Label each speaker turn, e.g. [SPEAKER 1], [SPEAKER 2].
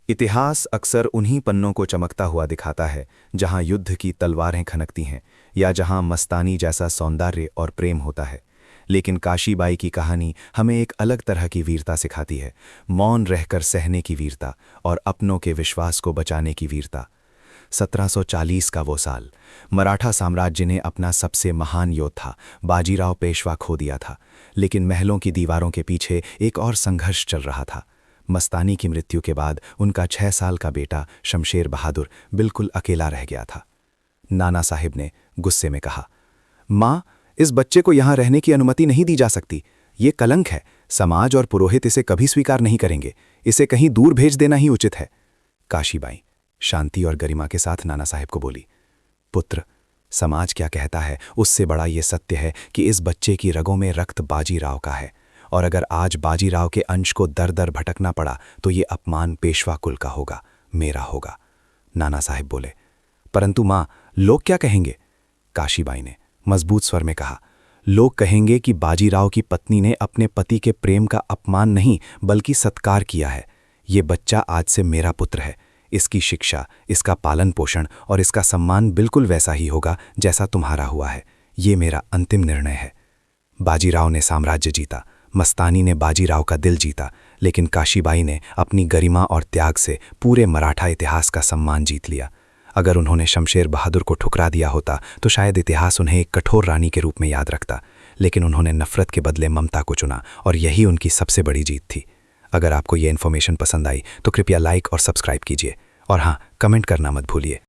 [SPEAKER 1] इतिहास अक्सर उन्हीं पन्नों को चमकता हुआ दिखाता है जहां युद्ध की तलवारें खनकती हैं या जहां मस्तानी जैसा सौंदर्य और प्रेम होता है। लेकिन काशीबाई की कहानी हमें एक अलग तरह की वीरता सिखाती है, मौन रहकर सहने की वीरता और अपनों के विश्वास को बचाने की वीरता। 1740 का वो साल, मराठा साम्राज्य ने अपना सबसे महान योद्धा बाजीराव पेशवा खो दिया था, लेकिन महलों की दीवारों के पीछे एक और संघर्ष चल रहा था। मस्तानी की मृत्यु के बाद उनका 6 साल का बेटा शमशेर बहादुर बिल्कुल अकेला रह गया था। नाना साहिब ने गुस्से में कहा, माँ, इस बच्चे को यहाँ रहने की अनुमति नहीं दी जा सकती। ये कलंक है, समाज और पुरोहित इसे कभी स्वीकार नहीं करेंगे। इसे कहीं दूर भेज देना ही उचित है। काशीबाई शांति और गरिमा के साथ नाना साहिब को बोली, पुत्र, समाज क्या कहता है उससे बड़ा ये सत्य है कि इस बच्चे की रगों में रक्त बाजीराव का है, और अगर आज बाजीराव के अंश को दर दर भटकना पड़ा तो ये अपमान पेशवा कुल का होगा, मेरा होगा। नाना साहिब बोले, परंतु माँ, लोग क्या कहेंगे? काशीबाई ने मजबूत स्वर में कहा, लोग कहेंगे कि बाजीराव की पत्नी ने अपने पति के प्रेम का अपमान नहीं बल्कि सत्कार किया है। ये बच्चा आज से मेरा पुत्र है। इसकी शिक्षा, इसका पालन पोषण और इसका सम्मान बिल्कुल वैसा ही होगा जैसा तुम्हारा हुआ है। ये मेरा अंतिम निर्णय है। बाजीराव ने साम्राज्य जीता, मस्तानी ने बाजीराव का दिल जीता, लेकिन काशीबाई ने अपनी गरिमा और त्याग से पूरे मराठा इतिहास का सम्मान जीत लिया। अगर उन्होंने शमशेर बहादुर को ठुकरा दिया होता तो शायद इतिहास उन्हें एक कठोर रानी के रूप में याद रखता, लेकिन उन्होंने नफरत के बदले ममता को चुना और यही उनकी सबसे बड़ी जीत थी। अगर आपको ये इन्फॉर्मेशन पसंद आई तो कृपया लाइक और सब्सक्राइब कीजिए, और हाँ, कमेंट करना मत भूलिए।